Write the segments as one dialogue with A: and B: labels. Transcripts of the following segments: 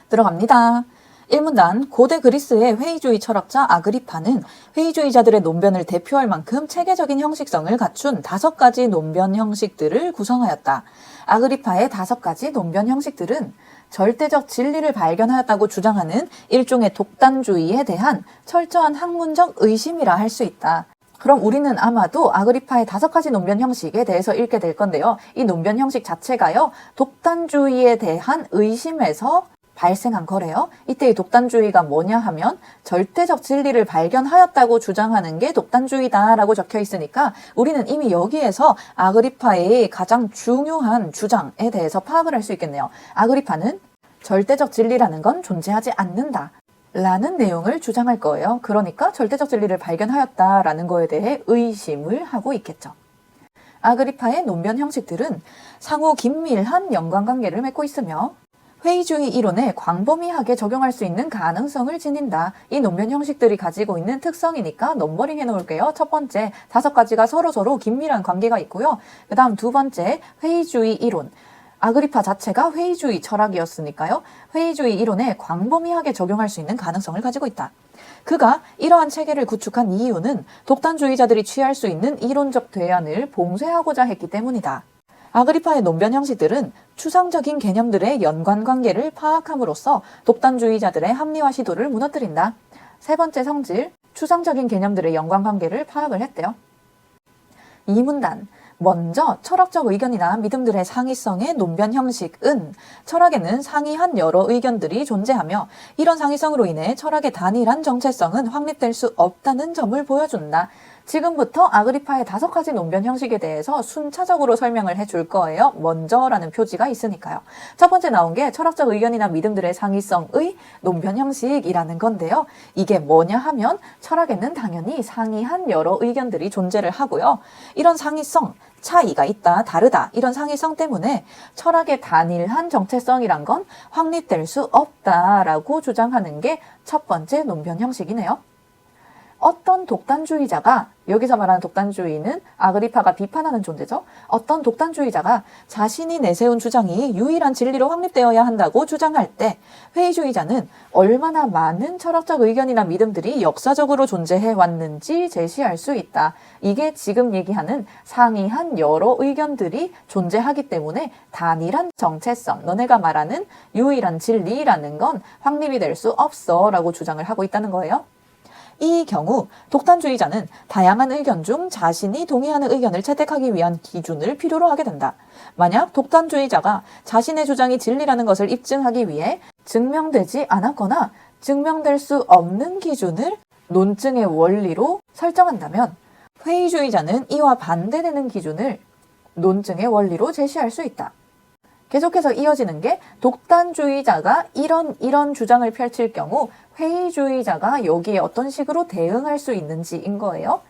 A: 들어갑니다. 1문단 고대 그리스의 회의주의 철학자 아그리파는 회의주의자들의 논변을 대표할 만큼 체계적인 형식성을 갖춘 5가지 논변 형식들을 구성하였다. 아그리파의 5가지 논변 형식들은 절대적 진리를 발견하였다고 주장하는 일종의 독단주의에 대한 철저한 학문적 의심이라 할 수 있다. 그럼 우리는 아마도 아그리파의 5가지 논변 형식에 대해서 읽게 될 건데요. 이 논변 형식 자체가요, 독단주의에 대한 의심에서 발생한 거래요. 이때 이 독단주의가 뭐냐 하면 절대적 진리를 발견하였다고 주장하는 게 독단주의다라고 적혀 있으니까 우리는 이미 여기에서 아그리파의 가장 중요한 주장에 대해서 파악을 할 수 있겠네요. 아그리파는 절대적 진리라는 건 존재하지 않는다 라는 내용을 주장할 거예요. 그러니까 절대적 진리를 발견하였다라는 거에 대해 의심을 하고 있겠죠. 아그리파의 논변 형식들은 상호 긴밀한 연관관계를 맺고 있으며 회의주의 이론에 광범위하게 적용할 수 있는 가능성을 지닌다. 이 논변 형식들이 가지고 있는 특성이니까 넘버링 해놓을게요. 첫 번째, 5가지가 서로 긴밀한 관계가 있고요. 그 다음 2번째, 회의주의 이론. 아그리파 자체가 회의주의 철학이었으니까요. 회의주의 이론에 광범위하게 적용할 수 있는 가능성을 가지고 있다. 그가 이러한 체계를 구축한 이유는 독단주의자들이 취할 수 있는 이론적 대안을 봉쇄하고자 했기 때문이다. 아그리파의 논변 형식들은 추상적인 개념들의 연관관계를 파악함으로써 독단주의자들의 합리화 시도를 무너뜨린다. 3번째 성질, 추상적인 개념들의 연관관계를 파악을 했대요. 2문단, 먼저 철학적 의견이나 믿음들의 상위성의 논변 형식은 철학에는 상이한 여러 의견들이 존재하며 이런 상위성으로 인해 철학의 단일한 정체성은 확립될 수 없다는 점을 보여준다. 지금부터 아그리파의 5가지 논변 형식에 대해서 순차적으로 설명을 해줄 거예요. 먼저라는 표지가 있으니까요. 첫 번째 나온 게 철학적 의견이나 믿음들의 상위성의 논변 형식이라는 건데요. 이게 뭐냐 하면 철학에는 당연히 상이한 여러 의견들이 존재를 하고요. 이런 상이성, 차이가 있다, 다르다 이런 상이성 때문에 철학의 단일한 정체성이란 건 확립될 수 없다라고 주장하는 게 첫 번째 논변 형식이네요. 어떤 독단주의자가, 여기서 말하는 독단주의는 아그리파가 비판하는 존재죠. 어떤 독단주의자가 자신이 내세운 주장이 유일한 진리로 확립되어야 한다고 주장할 때 회의주의자는 얼마나 많은 철학적 의견이나 믿음들이 역사적으로 존재해 왔는지 제시할 수 있다. 이게 지금 얘기하는 상이한 여러 의견들이 존재하기 때문에 단일한 정체성, 너네가 말하는 유일한 진리라는 건 확립이 될 수 없어 라고 주장을 하고 있다는 거예요. 이 경우 독단주의자는 다양한 의견 중 자신이 동의하는 의견을 채택하기 위한 기준을 필요로 하게 된다. 만약 독단주의자가 자신의 주장이 진리라는 것을 입증하기 위해 증명되지 않았거나 증명될 수 없는 기준을 논증의 원리로 설정한다면 회의주의자는 이와 반대되는 기준을 논증의 원리로 제시할 수 있다. 계속해서 이어지는 게 독단주의자가 이런 주장을 펼칠 경우 회의주의자가 여기에 어떤 식으로 대응할 수 있는지인 거예요.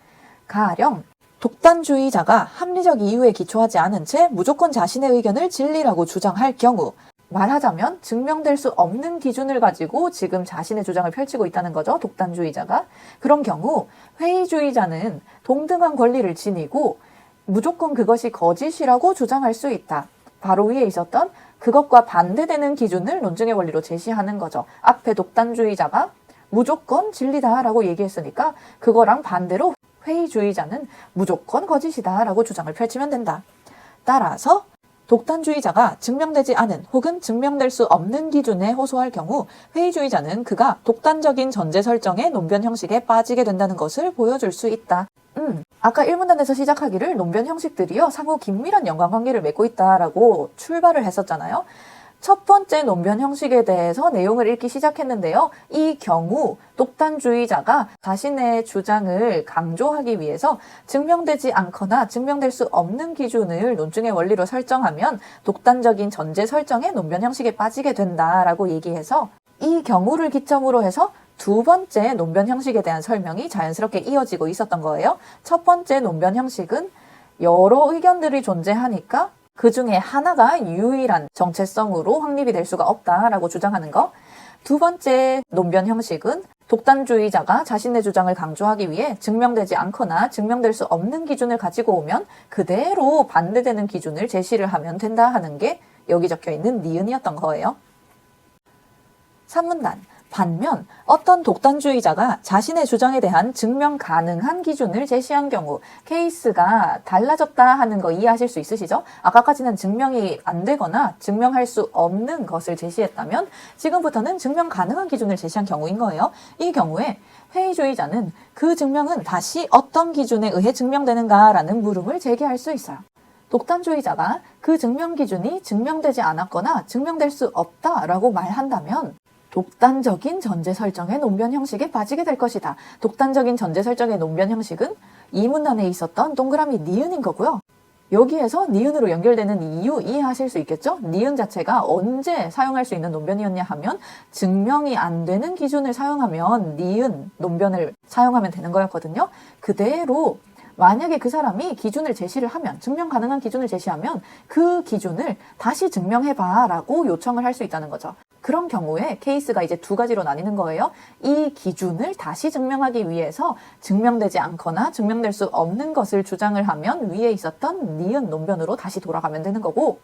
A: 가령 독단주의자가 합리적 이유에 기초하지 않은 채 무조건 자신의 의견을 진리라고 주장할 경우, 말하자면 증명될 수 없는 기준을 가지고 지금 자신의 주장을 펼치고 있다는 거죠. 독단주의자가. 그런 경우 회의주의자는 동등한 권리를 지니고 무조건 그것이 거짓이라고 주장할 수 있다. 바로 위에 있었던 그것과 반대되는 기준을 논증의 원리로 제시하는 거죠. 앞에 독단주의자가 무조건 진리다라고 얘기했으니까 그거랑 반대로 회의주의자는 무조건 거짓이다라고 주장을 펼치면 된다. 따라서 독단주의자가 증명되지 않은 혹은 증명될 수 없는 기준에 호소할 경우 회의주의자는 그가 독단적인 전제 설정의 논변 형식에 빠지게 된다는 것을 보여줄 수 있다. 아까 1문단에서 시작하기를 논변 형식들이요 상호 긴밀한 연관관계를 맺고 있다라고 출발을 했었잖아요. 첫 번째 논변 형식에 대해서 내용을 읽기 시작했는데요. 이 경우 독단주의자가 자신의 주장을 강조하기 위해서 증명되지 않거나 증명될 수 없는 기준을 논증의 원리로 설정하면 독단적인 전제 설정의 논변 형식에 빠지게 된다라고 얘기해서 이 경우를 기점으로 해서 2번째 논변 형식에 대한 설명이 자연스럽게 이어지고 있었던 거예요. 첫 번째 논변 형식은 여러 의견들이 존재하니까 그 중에 하나가 유일한 정체성으로 확립이 될 수가 없다라고 주장하는 거. 2번째 논변 형식은 독단주의자가 자신의 주장을 강조하기 위해 증명되지 않거나 증명될 수 없는 기준을 가지고 오면 그대로 반대되는 기준을 제시를 하면 된다 하는 게 여기 적혀 있는 니은이었던 거예요. 3문단. 반면 어떤 독단주의자가 자신의 주장에 대한 증명 가능한 기준을 제시한 경우 케이스가 달라졌다 하는 거 이해하실 수 있으시죠? 아까까지는 증명이 안 되거나 증명할 수 없는 것을 제시했다면 지금부터는 증명 가능한 기준을 제시한 경우인 거예요. 이 경우에 회의주의자는 그 증명은 다시 어떤 기준에 의해 증명되는가라는 물음을 제기할 수 있어요. 독단주의자가 그 증명 기준이 증명되지 않았거나 증명될 수 없다라고 말한다면 독단적인 전제 설정의 논변 형식에 빠지게 될 것이다. 독단적인 전제 설정의 논변 형식은 이 문단에 있었던 동그라미 니은인 거고요. 여기에서 니은으로 연결되는 이유 이해하실 수 있겠죠? 니은 자체가 언제 사용할 수 있는 논변이었냐 하면 증명이 안 되는 기준을 사용하면 니은 논변을 사용하면 되는 거였거든요. 그대로 만약에 그 사람이 기준을 제시를 하면, 증명 가능한 기준을 제시하면 그 기준을 다시 증명해봐 라고 요청을 할 수 있다는 거죠. 그런 경우에 케이스가 이제 두 가지로 나뉘는 거예요. 이 기준을 다시 증명하기 위해서 증명되지 않거나 증명될 수 없는 것을 주장을 하면 위에 있었던 니은 논변으로 다시 돌아가면 되는 거고,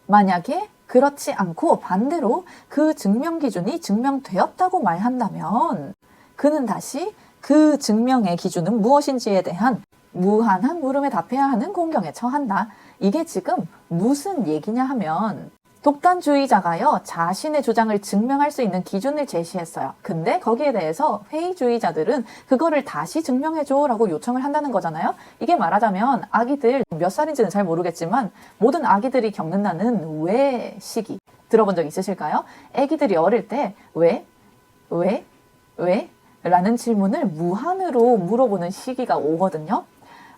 A: 만약에 그렇지 않고 반대로 그 증명 기준이 증명되었다고 말한다면 그는 다시 그 증명의 기준은 무엇인지에 대한 무한한 물음에 답해야 하는 공경에 처한다. 이게 지금 무슨 얘기냐 하면 독단주의자가요, 자신의 주장을 증명할 수 있는 기준을 제시했어요. 근데 거기에 대해서 회의주의자들은 그거를 다시 증명해줘 라고 요청을 한다는 거잖아요. 이게 말하자면 아기들 몇 살인지는 잘 모르겠지만 모든 아기들이 겪는다는 왜 시기 들어본 적 있으실까요? 아기들이 어릴 때 왜? 라는 질문을 무한으로 물어보는 시기가 오거든요.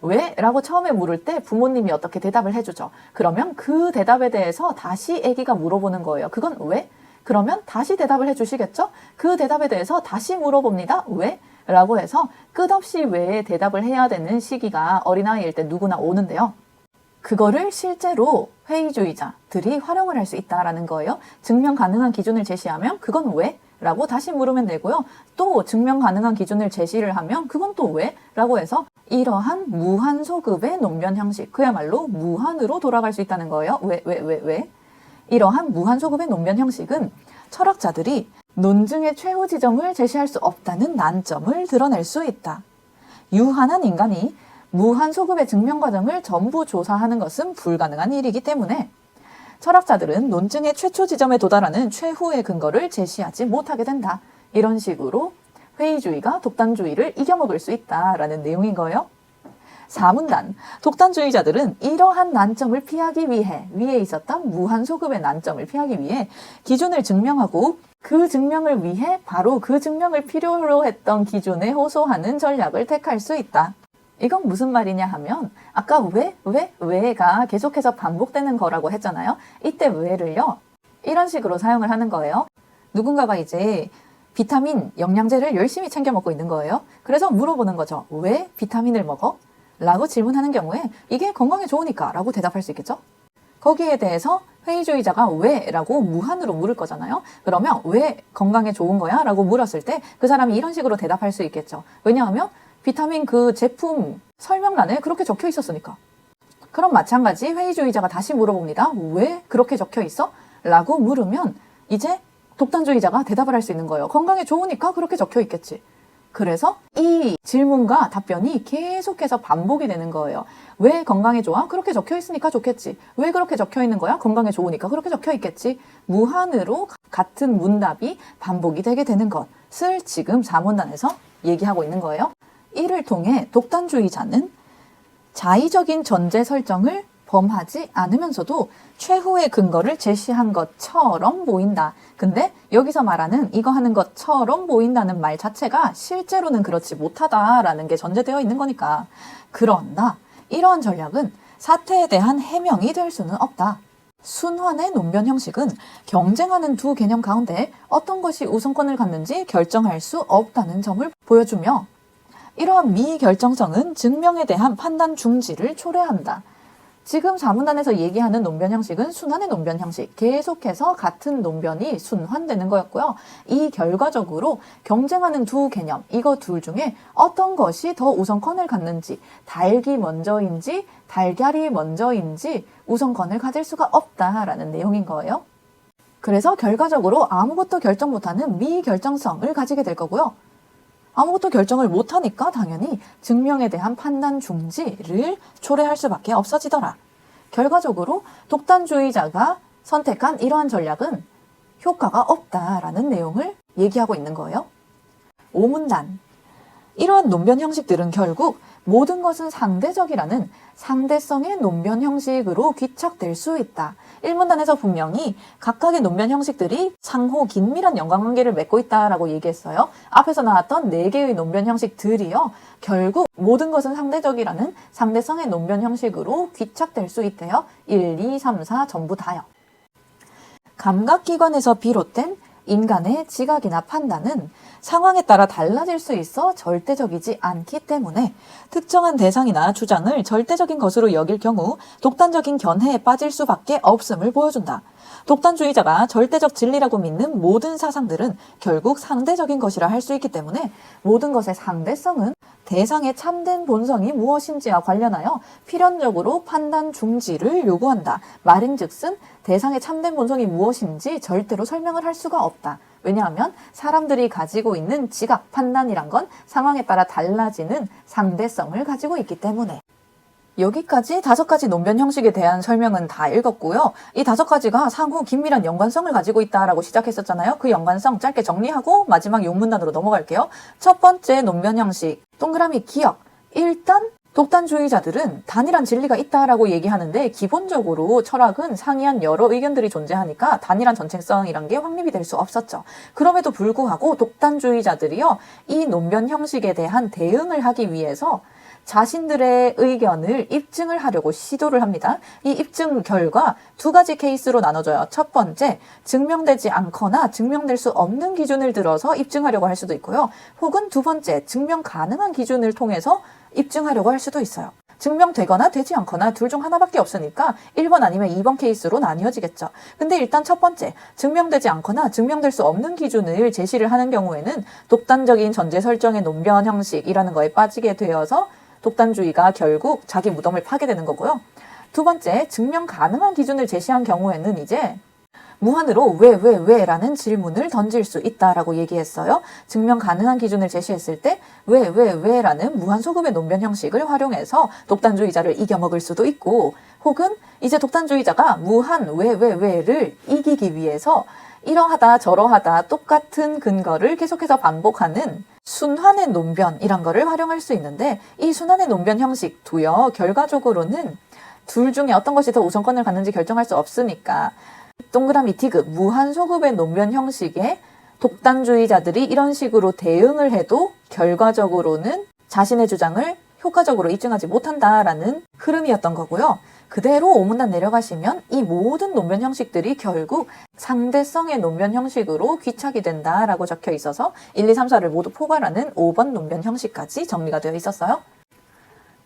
A: 왜? 라고 처음에 물을 때 부모님이 어떻게 대답을 해주죠. 그러면 그 대답에 대해서 다시 아기가 물어보는 거예요. 그건 왜? 그러면 다시 대답을 해주시겠죠? 그 대답에 대해서 다시 물어봅니다. 왜? 라고 해서 끝없이 왜에 대답을 해야 되는 시기가 어린아이일 때 누구나 오는데요. 그거를 실제로 회의주의자들이 활용을 할 수 있다는 거예요. 증명 가능한 기준을 제시하면 그건 왜? 라고 다시 물으면 되고요. 또 증명 가능한 기준을 제시를 하면 그건 또 왜? 라고 해서 이러한 무한 소급의 논변 형식, 그야말로 무한으로 돌아갈 수 있다는 거예요. 왜? 이러한 무한 소급의 논변 형식은 철학자들이 논증의 최후 지점을 제시할 수 없다는 난점을 드러낼 수 있다. 유한한 인간이 무한 소급의 증명 과정을 전부 조사하는 것은 불가능한 일이기 때문에 철학자들은 논증의 최초 지점에 도달하는 최후의 근거를 제시하지 못하게 된다. 이런 식으로 회의주의가 독단주의를 이겨먹을 수 있다라는 내용인 거예요. 4문단. 독단주의자들은 이러한 난점을 피하기 위해, 위에 있었던 무한소급의 난점을 피하기 위해 기준을 증명하고 그 증명을 위해 바로 그 증명을 필요로 했던 기준에 호소하는 전략을 택할 수 있다. 이건 무슨 말이냐 하면 아까 왜가 계속해서 반복되는 거라고 했잖아요. 이때 왜를요, 이런 식으로 사용을 하는 거예요. 누군가가 이제 비타민, 영양제를 열심히 챙겨 먹고 있는 거예요. 그래서 물어보는 거죠. 왜 비타민을 먹어? 라고 질문하는 경우에 이게 건강에 좋으니까 라고 대답할 수 있겠죠? 거기에 대해서 회의주의자가 왜? 라고 무한으로 물을 거잖아요. 그러면 왜 건강에 좋은 거야? 라고 물었을 때 그 사람이 이런 식으로 대답할 수 있겠죠. 왜냐하면 비타민 그 제품 설명란에 그렇게 적혀 있었으니까. 그럼 마찬가지 회의주의자가 다시 물어봅니다. 왜 그렇게 적혀 있어? 라고 물으면 이제 독단주의자가 대답을 할 수 있는 거예요. 건강에 좋으니까 그렇게 적혀 있겠지. 그래서 이 질문과 답변이 계속해서 반복이 되는 거예요. 왜 건강에 좋아? 그렇게 적혀 있으니까 좋겠지. 왜 그렇게 적혀 있는 거야? 건강에 좋으니까 그렇게 적혀 있겠지. 무한으로 같은 문답이 반복이 되게 되는 것을 지금 4문단에서 얘기하고 있는 거예요. 이를 통해 독단주의자는 자의적인 전제 설정을 범하지 않으면서도 최후의 근거를 제시한 것처럼 보인다. 근데 여기서 말하는 이거 하는 것처럼 보인다는 말 자체가 실제로는 그렇지 못하다라는 게 전제되어 있는 거니까. 그러나 이러한 전략은 사태에 대한 해명이 될 수는 없다. 순환의 논변 형식은 경쟁하는 두 개념 가운데 어떤 것이 우선권을 갖는지 결정할 수 없다는 점을 보여주며, 이러한 미결정성은 증명에 대한 판단 중지를 초래한다. 지금 4문단에서 얘기하는 논변 형식은 순환의 논변 형식, 계속해서 같은 논변이 순환되는 거였고요. 이 결과적으로 경쟁하는 두 개념, 이거 둘 중에 어떤 것이 더 우선권을 갖는지, 닭이 먼저인지 달걀이 먼저인지 우선권을 가질 수가 없다라는 내용인 거예요. 그래서 결과적으로 아무것도 결정 못하는 미결정성을 가지게 될 거고요. 아무것도 결정을 못하니까 당연히 증명에 대한 판단 중지를 초래할 수밖에 없어지더라. 결과적으로 독단주의자가 선택한 이러한 전략은 효과가 없다라는 내용을 얘기하고 있는 거예요. 오문단. 이러한 논변 형식들은 결국 모든 것은 상대적이라는 상대성의 논변 형식으로 귀착될 수 있다. 1문단에서 분명히 각각의 논변 형식들이 상호 긴밀한 연관관계를 맺고 있다라고 얘기했어요. 앞에서 나왔던 4개의 논변 형식들이요. 결국 모든 것은 상대적이라는 상대성의 논변 형식으로 귀착될 수 있대요. 1, 2, 3, 4 전부 다요. 감각기관에서 비롯된 인간의 지각이나 판단은 상황에 따라 달라질 수 있어 절대적이지 않기 때문에 특정한 대상이나 주장을 절대적인 것으로 여길 경우 독단적인 견해에 빠질 수밖에 없음을 보여준다. 독단주의자가 절대적 진리라고 믿는 모든 사상들은 결국 상대적인 것이라 할 수 있기 때문에 모든 것의 상대성은 대상의 참된 본성이 무엇인지와 관련하여 필연적으로 판단 중지를 요구한다. 말인즉슨 대상의 참된 본성이 무엇인지 절대로 설명을 할 수가 없다. 왜냐하면 사람들이 가지고 있는 지각, 판단이란 건 상황에 따라 달라지는 상대성을 가지고 있기 때문에. 여기까지 5가지 논변 형식에 대한 설명은 다 읽었고요. 이 5가지가 상호 긴밀한 연관성을 가지고 있다라고 시작했었잖아요. 그 연관성 짧게 정리하고 마지막 용문단으로 넘어갈게요. 첫 번째 논변 형식, 동그라미 기억. 일단 독단주의자들은 단일한 진리가 있다라고 얘기하는데 기본적으로 철학은 상이한 여러 의견들이 존재하니까 단일한 정체성이란 게 확립이 될 수 없었죠. 그럼에도 불구하고 독단주의자들이요, 이 논변 형식에 대한 대응을 하기 위해서 자신들의 의견을 입증을 하려고 시도를 합니다. 이 입증 결과 2가지 케이스로 나눠져요. 첫 번째, 증명되지 않거나 증명될 수 없는 기준을 들어서 입증하려고 할 수도 있고요. 혹은 2번째, 증명 가능한 기준을 통해서 입증하려고 할 수도 있어요. 증명되거나 되지 않거나 둘 중 하나밖에 없으니까 1번 아니면 2번 케이스로 나뉘어지겠죠. 근데 일단 첫 번째, 증명되지 않거나 증명될 수 없는 기준을 제시를 하는 경우에는 독단적인 전제 설정의 논변 형식이라는 거에 빠지게 되어서 독단주의가 결국 자기 무덤을 파게 되는 거고요. 2번째, 증명 가능한 기준을 제시한 경우에는 이제 무한으로 왜 라는 질문을 던질 수 있다라고 얘기했어요. 증명 가능한 기준을 제시했을 때 왜라는 무한소급의 논변 형식을 활용해서 독단주의자를 이겨먹을 수도 있고, 혹은 이제 독단주의자가 무한 왜를 이기기 위해서 이러하다 저러하다 똑같은 근거를 계속해서 반복하는 순환의 논변이란 거를 활용할 수 있는데, 이 순환의 논변 형식도요, 결과적으로는 둘 중에 어떤 것이 더 우선권을 갖는지 결정할 수 없으니까 동그라미 디귿, 무한소급의 논변 형식에 독단주의자들이 이런 식으로 대응을 해도 결과적으로는 자신의 주장을 효과적으로 입증하지 못한다라는 흐름이었던 거고요. 그대로 5문단 내려가시면 이 모든 논변 형식들이 결국 상대성의 논변 형식으로 귀착이 된다라고 적혀 있어서 1, 2, 3, 4를 모두 포괄하는 5번 논변 형식까지 정리가 되어 있었어요.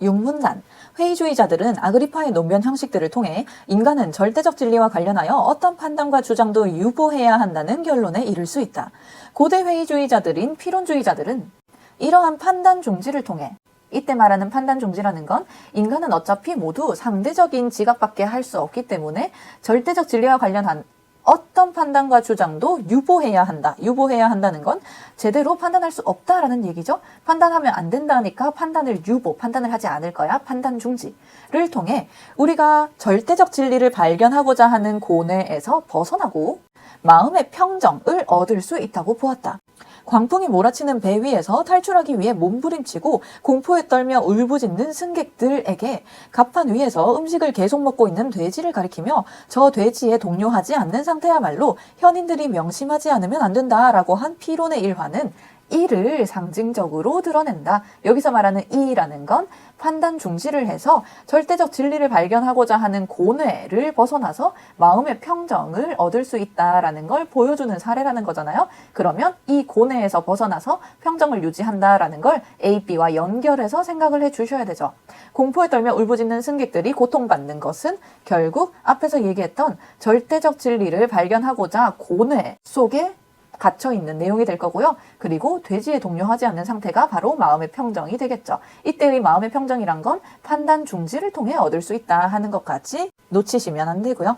A: 6문단. 회의주의자들은 아그리파의 논변 형식들을 통해 인간은 절대적 진리와 관련하여 어떤 판단과 주장도 유보해야 한다는 결론에 이를 수 있다. 고대 회의주의자들인 필론주의자들은 이러한 판단 중지를 통해, 이때 말하는 판단 중지라는 건 인간은 어차피 모두 상대적인 지각밖에 할 수 없기 때문에 절대적 진리와 관련한 어떤 판단과 주장도 유보해야 한다. 유보해야 한다는 건 제대로 판단할 수 없다라는 얘기죠. 판단하면 안 된다니까 판단을 판단을 하지 않을 거야. 판단 중지를 통해 우리가 절대적 진리를 발견하고자 하는 고뇌에서 벗어나고 마음의 평정을 얻을 수 있다고 보았다. 광풍이 몰아치는 배 위에서 탈출하기 위해 몸부림치고 공포에 떨며 울부짖는 승객들에게 갑판 위에서 음식을 계속 먹고 있는 돼지를 가리키며 저 돼지에 동요하지 않는 상태야말로 현인들이 명심하지 않으면 안 된다라고 한 피론의 일화는 이를 상징적으로 드러낸다. 여기서 말하는 이라는 건 판단 중지를 해서 절대적 진리를 발견하고자 하는 고뇌를 벗어나서 마음의 평정을 얻을 수 있다라는 걸 보여주는 사례라는 거잖아요. 그러면 이 고뇌에서 벗어나서 평정을 유지한다라는 걸 A, B와 연결해서 생각을 해주셔야 되죠. 공포에 떨며 울부짖는 승객들이 고통받는 것은 결국 앞에서 얘기했던 절대적 진리를 발견하고자 고뇌 속에 갇혀있는 내용이 될 거고요. 그리고 돼지에 동요하지 않는 상태가 바로 마음의 평정이 되겠죠. 이때의 마음의 평정이란 건 판단 중지를 통해 얻을 수 있다 하는 것까지 놓치시면 안 되고요.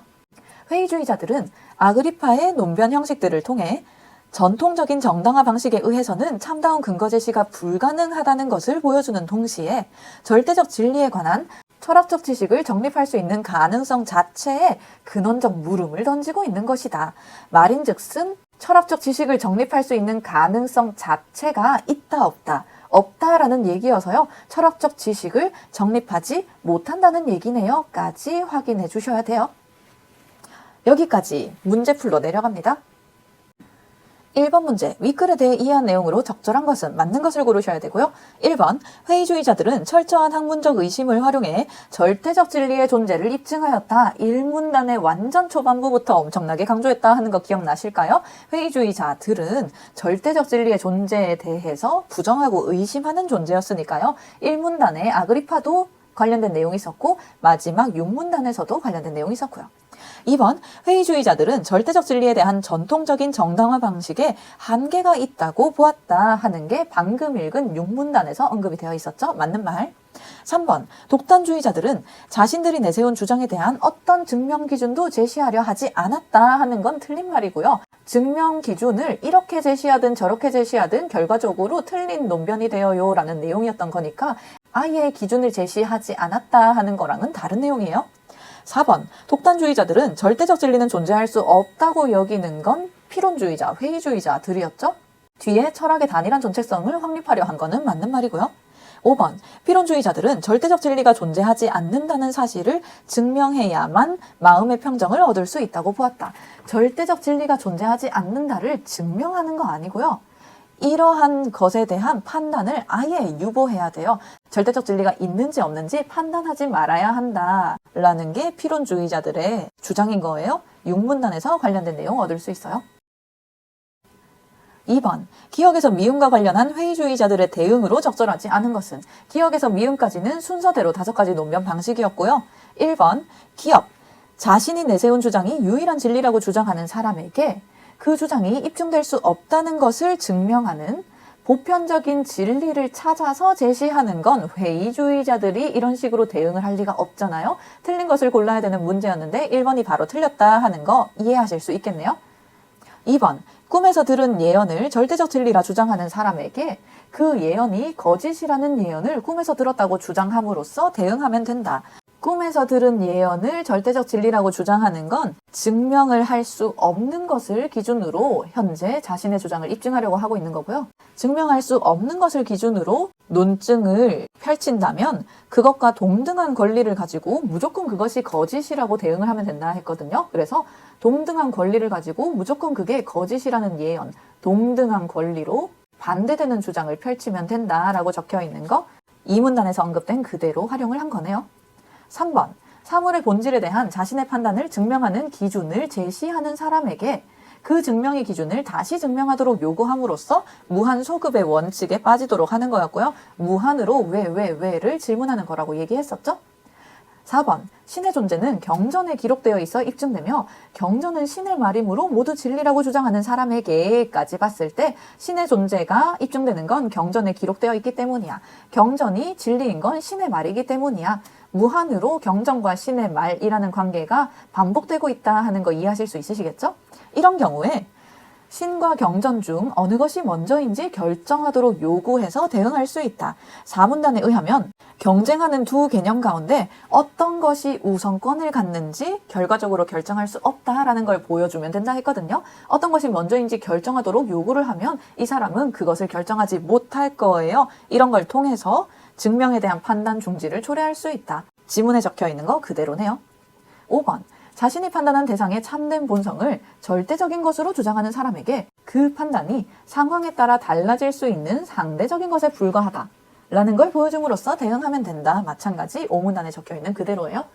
A: 회의주의자들은 아그리파의 논변 형식들을 통해 전통적인 정당화 방식에 의해서는 참다운 근거 제시가 불가능하다는 것을 보여주는 동시에 절대적 진리에 관한 철학적 지식을 정립할 수 있는 가능성 자체에 근원적 물음을 던지고 있는 것이다. 말인즉슨 철학적 지식을 정립할 수 있는 가능성 자체가 있다 없다. 없다라는 얘기여서요. 철학적 지식을 정립하지 못한다는 얘기네요. 까지 확인해 주셔야 돼요. 여기까지 문제풀로 내려갑니다. 1번 문제, 윗글에 대해 이해한 내용으로 적절한 것은 맞는 것을 고르셔야 되고요. 1번, 회의주의자들은 철저한 학문적 의심을 활용해 절대적 진리의 존재를 입증하였다. 1문단의 완전 초반부부터 엄청나게 강조했다 하는 거 기억나실까요? 회의주의자들은 절대적 진리의 존재에 대해서 부정하고 의심하는 존재였으니까요. 1문단에 아그리파도 관련된 내용이 있었고 마지막 6문단에서도 관련된 내용이 있었고요. 2번, 회의주의자들은 절대적 진리에 대한 전통적인 정당화 방식에 한계가 있다고 보았다 하는 게 방금 읽은 6문단에서 언급이 되어 있었죠. 맞는 말. 3번, 독단주의자들은 자신들이 내세운 주장에 대한 어떤 증명 기준도 제시하려 하지 않았다 하는 건 틀린 말이고요. 증명 기준을 이렇게 제시하든 저렇게 제시하든 결과적으로 틀린 논변이 되어요 라는 내용이었던 거니까 아예 기준을 제시하지 않았다 하는 거랑은 다른 내용이에요. 4번, 독단주의자들은 절대적 진리는 존재할 수 없다고 여기는 건 피론주의자, 회의주의자들이었죠. 뒤에 철학의 단일한 존책성을 확립하려 한 거는 맞는 말이고요. 5번, 피론주의자들은 절대적 진리가 존재하지 않는다는 사실을 증명해야만 마음의 평정을 얻을 수 있다고 보았다. 절대적 진리가 존재하지 않는다를 증명하는 거 아니고요. 이러한 것에 대한 판단을 아예 유보해야 돼요. 절대적 진리가 있는지 없는지 판단하지 말아야 한다라는 게 피론주의자들의 주장인 거예요. 6문단에서 관련된 내용 얻을 수 있어요. 2번, 기억에서 미음과 관련한 회의주의자들의 대응으로 적절하지 않은 것은 기억에서 미음까지는 순서대로 5가지 논변 방식이었고요. 1번, 기억, 자신이 내세운 주장이 유일한 진리라고 주장하는 사람에게 그 주장이 입증될 수 없다는 것을 증명하는 보편적인 진리를 찾아서 제시하는 건 회의주의자들이 이런 식으로 대응을 할 리가 없잖아요. 틀린 것을 골라야 되는 문제였는데 1번이 바로 틀렸다 하는 거 이해하실 수 있겠네요. 2번, 꿈에서 들은 예언을 절대적 진리라 주장하는 사람에게 그 예언이 거짓이라는 예언을 꿈에서 들었다고 주장함으로써 대응하면 된다. 꿈에서 들은 예언을 절대적 진리라고 주장하는 건 증명을 할 수 없는 것을 기준으로 현재 자신의 주장을 입증하려고 하고 있는 거고요. 증명할 수 없는 것을 기준으로 논증을 펼친다면 그것과 동등한 권리를 가지고 무조건 그것이 거짓이라고 대응을 하면 된다 했거든요. 그래서 동등한 권리를 가지고 무조건 그게 거짓이라는 예언, 동등한 권리로 반대되는 주장을 펼치면 된다라고 적혀 있는 거 2문단에서 언급된 그대로 활용을 한 거네요. 3번, 사물의 본질에 대한 자신의 판단을 증명하는 기준을 제시하는 사람에게 그 증명의 기준을 다시 증명하도록 요구함으로써 무한소급의 원칙에 빠지도록 하는 거였고요. 무한으로 왜를 질문하는 거라고 얘기했었죠. 4번, 신의 존재는 경전에 기록되어 있어 입증되며 경전은 신의 말이므로 모두 진리라고 주장하는 사람에게까지 봤을 때 신의 존재가 입증되는 건 경전에 기록되어 있기 때문이야. 경전이 진리인 건 신의 말이기 때문이야. 무한으로 경전과 신의 말이라는 관계가 반복되고 있다 하는 거 이해하실 수 있으시겠죠? 이런 경우에 신과 경전 중 어느 것이 먼저인지 결정하도록 요구해서 대응할 수 있다. 4문단에 의하면 경쟁하는 두 개념 가운데 어떤 것이 우선권을 갖는지 결과적으로 결정할 수 없다라는 걸 보여주면 된다 했거든요. 어떤 것이 먼저인지 결정하도록 요구를 하면 이 사람은 그것을 결정하지 못할 거예요. 이런 걸 통해서 증명에 대한 판단 중지를 초래할 수 있다. 지문에 적혀 있는 거 그대로네요. 5번, 자신이 판단한 대상의 참된 본성을 절대적인 것으로 주장하는 사람에게 그 판단이 상황에 따라 달라질 수 있는 상대적인 것에 불과하다 라는 걸 보여줌으로써 대응하면 된다. 마찬가지 5문단에 적혀 있는 그대로예요.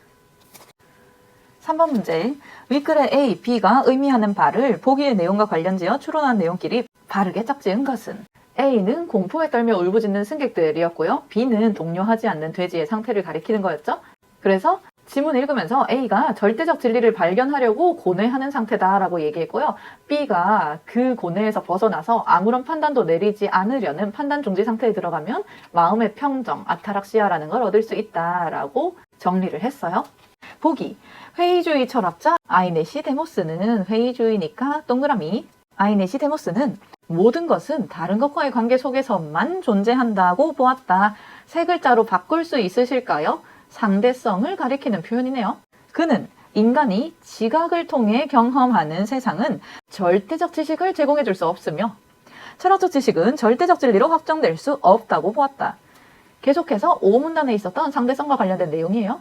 A: 3번 문제, 윗글의 A, B가 의미하는 바를 보기의 내용과 관련지어 추론한 내용끼리 바르게 짝지은 것은 A는 공포에 떨며 울부짖는 승객들이었고요. B는 동요하지 않는 돼지의 상태를 가리키는 거였죠. 그래서 지문 읽으면서 A가 절대적 진리를 발견하려고 고뇌하는 상태다라고 얘기했고요. B가 그 고뇌에서 벗어나서 아무런 판단도 내리지 않으려는 판단 중지 상태에 들어가면 마음의 평정, 아타락시아라는 걸 얻을 수 있다라고 정리를 했어요. 보기, 회의주의 철학자 아이네시데모스는 회의주의니까 동그라미. 아이네시데모스는 모든 것은 다른 것과의 관계 속에서만 존재한다고 보았다. 세 글자로 바꿀 수 있으실까요? 상대성을 가리키는 표현이네요. 그는 인간이 지각을 통해 경험하는 세상은 절대적 지식을 제공해 줄 수 없으며 철학적 지식은 절대적 진리로 확정될 수 없다고 보았다. 계속해서 5문단에 있었던 상대성과 관련된 내용이에요.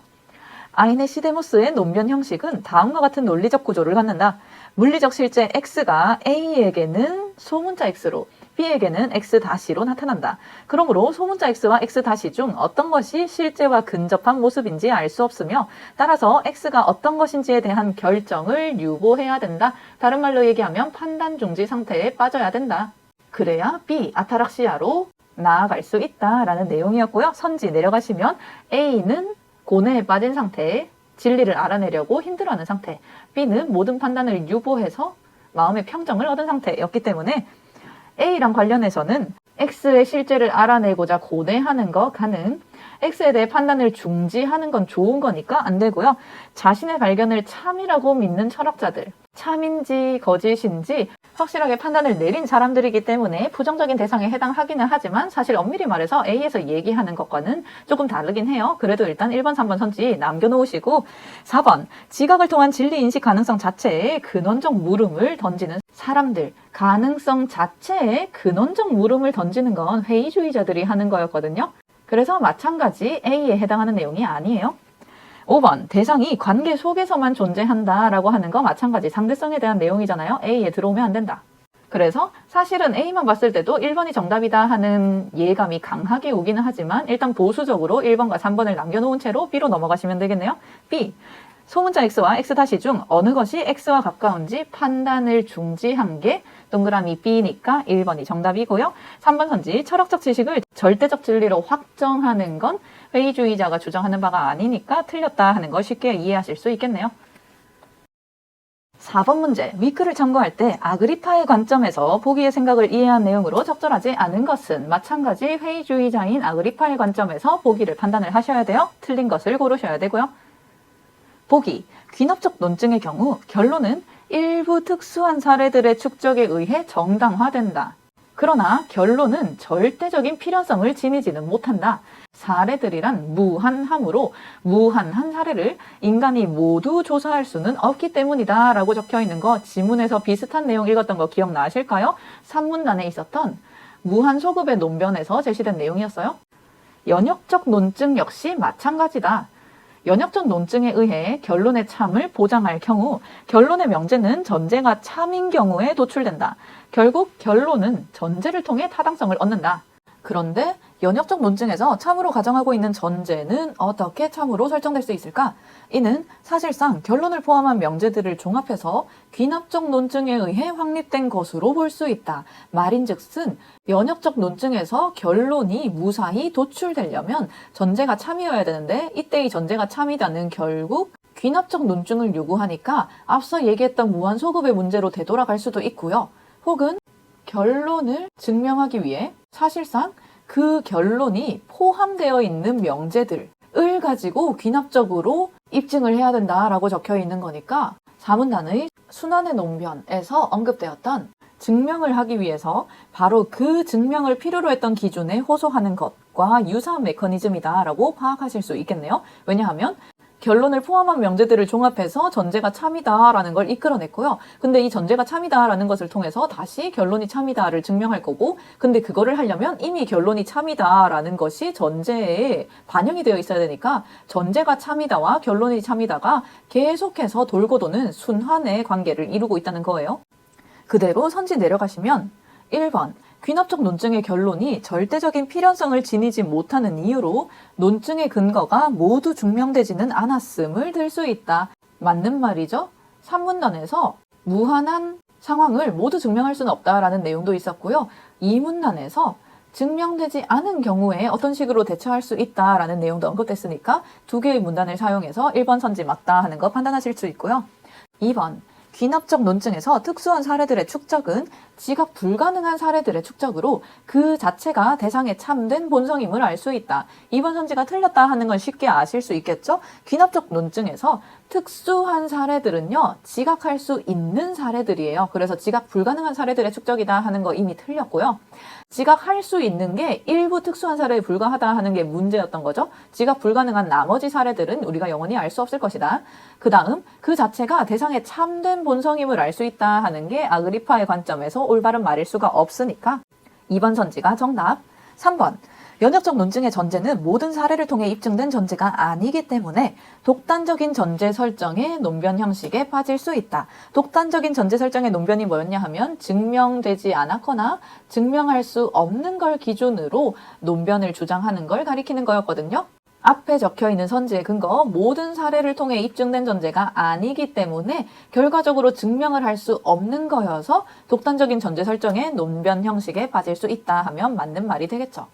A: 아이네시데모스의 논변 형식은 다음과 같은 논리적 구조를 갖는다. 물리적 실제 X가 A에게는 소문자 X로, B에게는 X-로 나타난다. 그러므로 소문자 X와 X- 중 어떤 것이 실제와 근접한 모습인지 알 수 없으며 따라서 X가 어떤 것인지에 대한 결정을 유보해야 된다. 다른 말로 얘기하면 판단 중지 상태에 빠져야 된다. 그래야 B, 아타락시아로 나아갈 수 있다라는 내용이었고요. 선지 내려가시면 A는 고뇌에 빠진 상태에 진리를 알아내려고 힘들어하는 상태, B는 모든 판단을 유보해서 마음의 평정을 얻은 상태였기 때문에 A랑 관련해서는 X의 실제를 알아내고자 고뇌하는 거 가능, X에 대해 판단을 중지하는 건 좋은 거니까 안 되고요. 자신의 발견을 참이라고 믿는 철학자들, 참인지 거짓인지 확실하게 판단을 내린 사람들이기 때문에 부정적인 대상에 해당하기는 하지만 사실 엄밀히 말해서 A에서 얘기하는 것과는 조금 다르긴 해요. 그래도 일단 1번, 3번 선지 남겨놓으시고 4번, 지각을 통한 진리 인식 가능성 자체에 근원적 물음을 던지는 사람들, 가능성 자체에 근원적 물음을 던지는 건 회의주의자들이 하는 거였거든요. 그래서 마찬가지 A에 해당하는 내용이 아니에요. 5번, 대상이 관계 속에서만 존재한다라고 하는 거 마찬가지 상대성에 대한 내용이잖아요. A에 들어오면 안 된다. 그래서 사실은 A만 봤을 때도 1번이 정답이다 하는 예감이 강하게 오기는 하지만 일단 보수적으로 1번과 3번을 남겨놓은 채로 B로 넘어가시면 되겠네요. B, 소문자 X와 X- 중 어느 것이 X와 가까운지 판단을 중지한 게 동그라미 B니까 1번이 정답이고요. 3번 선지, 철학적 지식을 절대적 진리로 확정하는 건 회의주의자가 주장하는 바가 아니니까 틀렸다 하는 걸 쉽게 이해하실 수 있겠네요. 4번 문제, 위크를 참고할 때 아그리파의 관점에서 보기의 생각을 이해한 내용으로 적절하지 않은 것은 마찬가지 회의주의자인 아그리파의 관점에서 보기를 판단을 하셔야 돼요. 틀린 것을 고르셔야 되고요. 보기, 귀납적 논증의 경우 결론은 일부 특수한 사례들의 축적에 의해 정당화된다. 그러나 결론은 절대적인 필연성을 지니지는 못한다. 사례들이란 무한함으로 무한한 사례를 인간이 모두 조사할 수는 없기 때문이다 라고 적혀 있는 거 지문에서 비슷한 내용 읽었던 거 기억나실까요? 3문단에 있었던 무한소급의 논변에서 제시된 내용이었어요. 연역적 논증 역시 마찬가지다. 연역적 논증에 의해 결론의 참을 보장할 경우 결론의 명제는 전제가 참인 경우에 도출된다. 결국 결론은 전제를 통해 타당성을 얻는다. 그런데 연역적 논증에서 참으로 가정하고 있는 전제는 어떻게 참으로 설정될 수 있을까? 이는 사실상 결론을 포함한 명제들을 종합해서 귀납적 논증에 의해 확립된 것으로 볼 수 있다. 말인즉슨 연역적 논증에서 결론이 무사히 도출되려면 전제가 참이어야 되는데 이때의 전제가 참이다는 결국 귀납적 논증을 요구하니까 앞서 얘기했던 무한소급의 문제로 되돌아갈 수도 있고요. 혹은 결론을 증명하기 위해 사실상 그 결론이 포함되어 있는 명제들을 가지고 귀납적으로 입증을 해야 된다라고 적혀 있는 거니까 4문단의 순환의 논변에서 언급되었던 증명을 하기 위해서 바로 그 증명을 필요로 했던 기준에 호소하는 것과 유사한 메커니즘이다라고 파악하실 수 있겠네요. 왜냐하면 결론을 포함한 명제들을 종합해서 전제가 참이다라는 걸 이끌어냈고요. 근데 이 전제가 참이다라는 것을 통해서 다시 결론이 참이다를 증명할 거고, 근데 그거를 하려면 이미 결론이 참이다라는 것이 전제에 반영이 되어 있어야 되니까 전제가 참이다와 결론이 참이다가 계속해서 돌고 도는 순환의 관계를 이루고 있다는 거예요. 그대로 선지 내려가시면 1번 귀납적 논증의 결론이 절대적인 필연성을 지니지 못하는 이유로 논증의 근거가 모두 증명되지는 않았음을 들 수 있다. 맞는 말이죠. 3문단에서 무한한 상황을 모두 증명할 수는 없다라는 내용도 있었고요. 2문단에서 증명되지 않은 경우에 어떤 식으로 대처할 수 있다라는 내용도 언급됐으니까 두 개의 문단을 사용해서 1번 선지 맞다 하는 거 판단하실 수 있고요. 2번 귀납적 논증에서 특수한 사례들의 축적은 지각 불가능한 사례들의 축적으로 그 자체가 대상의 참된 본성임을 알 수 있다. 이번 선지가 틀렸다 하는 건 쉽게 아실 수 있겠죠? 귀납적 논증에서 특수한 사례들은요, 지각할 수 있는 사례들이에요. 그래서 지각 불가능한 사례들의 축적이다 하는 거 이미 틀렸고요. 지각할 수 있는 게 일부 특수한 사례에 불과하다 하는 게 문제였던 거죠. 지각 불가능한 나머지 사례들은 우리가 영원히 알 수 없을 것이다. 그 다음, 그 자체가 대상의 참된 본성임을 알 수 있다 하는 게 아그리파의 관점에서 올바른 말일 수가 없으니까 2번 선지가 정답. 3번, 연역적 논증의 전제는 모든 사례를 통해 입증된 전제가 아니기 때문에 독단적인 전제 설정의 논변 형식에 빠질 수 있다. 독단적인 전제 설정의 논변이 뭐였냐 하면 증명되지 않았거나 증명할 수 없는 걸 기준으로 논변을 주장하는 걸 가리키는 거였거든요. 앞에 적혀있는 선지의 근거, 모든 사례를 통해 입증된 전제가 아니기 때문에 결과적으로 증명을 할 수 없는 거여서 독단적인 전제 설정의 논변 형식에 빠질 수 있다 하면 맞는 말이 되겠죠.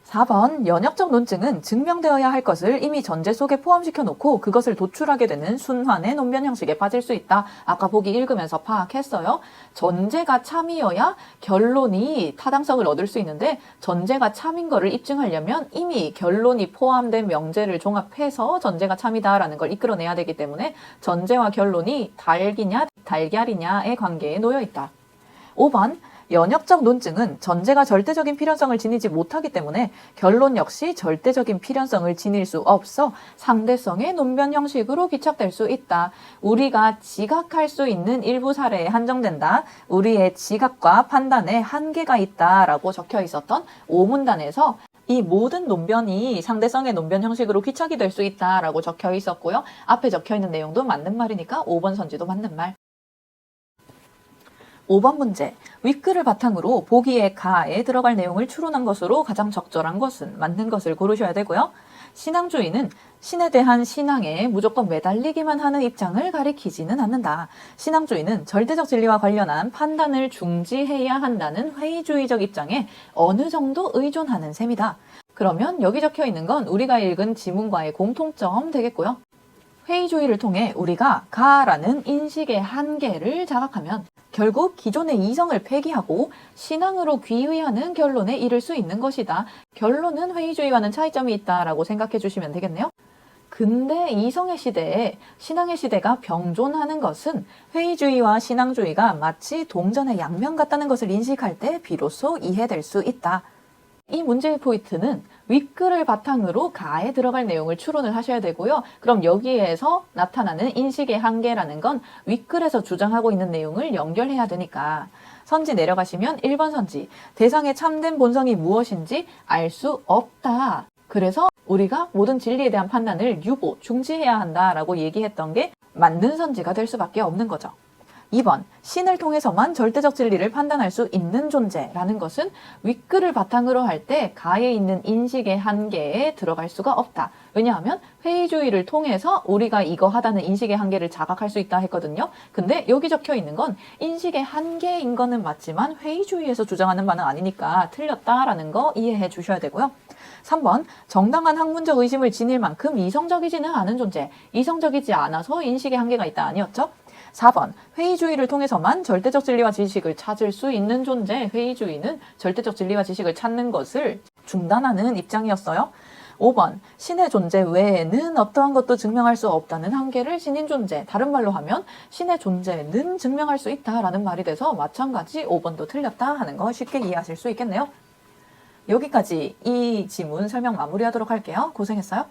A: 4번, 연역적 논증은 증명되어야 할 것을 이미 전제 속에 포함시켜 놓고 그것을 도출하게 되는 순환의 논변 형식에 빠질 수 있다. 아까 보기 읽으면서 파악했어요. 전제가 참이어야 결론이 타당성을 얻을 수 있는데 전제가 참인 거를 입증하려면 이미 결론이 포함된 명제를 종합해서 전제가 참이다라는 걸 이끌어내야 되기 때문에 전제와 결론이 닭이냐 달걀이냐의 관계에 놓여 있다. 5번, 연역적 논증은 전제가 절대적인 필연성을 지니지 못하기 때문에 결론 역시 절대적인 필연성을 지닐 수 없어 상대성의 논변 형식으로 귀착될 수 있다. 우리가 지각할 수 있는 일부 사례에 한정된다. 우리의 지각과 판단에 한계가 있다라고 적혀 있었던 5문단에서 이 모든 논변이 상대성의 논변 형식으로 귀착이 될 수 있다라고 적혀 있었고요. 앞에 적혀 있는 내용도 맞는 말이니까 5번 선지도 맞는 말. 5번 문제, 윗글을 바탕으로 보기의 가에 들어갈 내용을 추론한 것으로 가장 적절한 것은 맞는 것을 고르셔야 되고요. 신앙주의는 신에 대한 신앙에 무조건 매달리기만 하는 입장을 가리키지는 않는다. 신앙주의는 절대적 진리와 관련한 판단을 중지해야 한다는 회의주의적 입장에 어느 정도 의존하는 셈이다. 그러면 여기 적혀 있는 건 우리가 읽은 지문과의 공통점 되겠고요. 회의주의를 통해 우리가 가라는 인식의 한계를 자각하면 결국 기존의 이성을 폐기하고 신앙으로 귀의하는 결론에 이를 수 있는 것이다. 결론은 회의주의와는 차이점이 있다라고 생각해 주시면 되겠네요. 근데 이성의 시대에 신앙의 시대가 병존하는 것은 회의주의와 신앙주의가 마치 동전의 양면 같다는 것을 인식할 때 비로소 이해될 수 있다. 이 문제의 포인트는 윗글을 바탕으로 가에 들어갈 내용을 추론을 하셔야 되고요. 그럼 여기에서 나타나는 인식의 한계라는 건 윗글에서 주장하고 있는 내용을 연결해야 되니까 선지 내려가시면 1번 선지, 대상의 참된 본성이 무엇인지 알 수 없다. 그래서 우리가 모든 진리에 대한 판단을 유보, 중지해야 한다라고 얘기했던 게 맞는 선지가 될 수밖에 없는 거죠. 2번, 신을 통해서만 절대적 진리를 판단할 수 있는 존재라는 것은 윗글을 바탕으로 할 때 가에 있는 인식의 한계에 들어갈 수가 없다. 왜냐하면 회의주의를 통해서 우리가 이거 하다는 인식의 한계를 자각할 수 있다 했거든요. 근데 여기 적혀 있는 건 인식의 한계인 거는 맞지만 회의주의에서 주장하는 바는 아니니까 틀렸다라는 거 이해해 주셔야 되고요. 3번, 정당한 학문적 의심을 지닐 만큼 이성적이지는 않은 존재, 이성적이지 않아서 인식의 한계가 있다 아니었죠? 4번, 회의주의를 통해서만 절대적 진리와 지식을 찾을 수 있는 존재, 회의주의는 절대적 진리와 지식을 찾는 것을 중단하는 입장이었어요. 5번, 신의 존재 외에는 어떠한 것도 증명할 수 없다는 한계를 지닌 존재, 다른 말로 하면 신의 존재는 증명할 수 있다라는 말이 돼서 마찬가지 5번도 틀렸다 하는 거 쉽게 이해하실 수 있겠네요. 여기까지 이 지문 설명 마무리하도록 할게요. 고생했어요.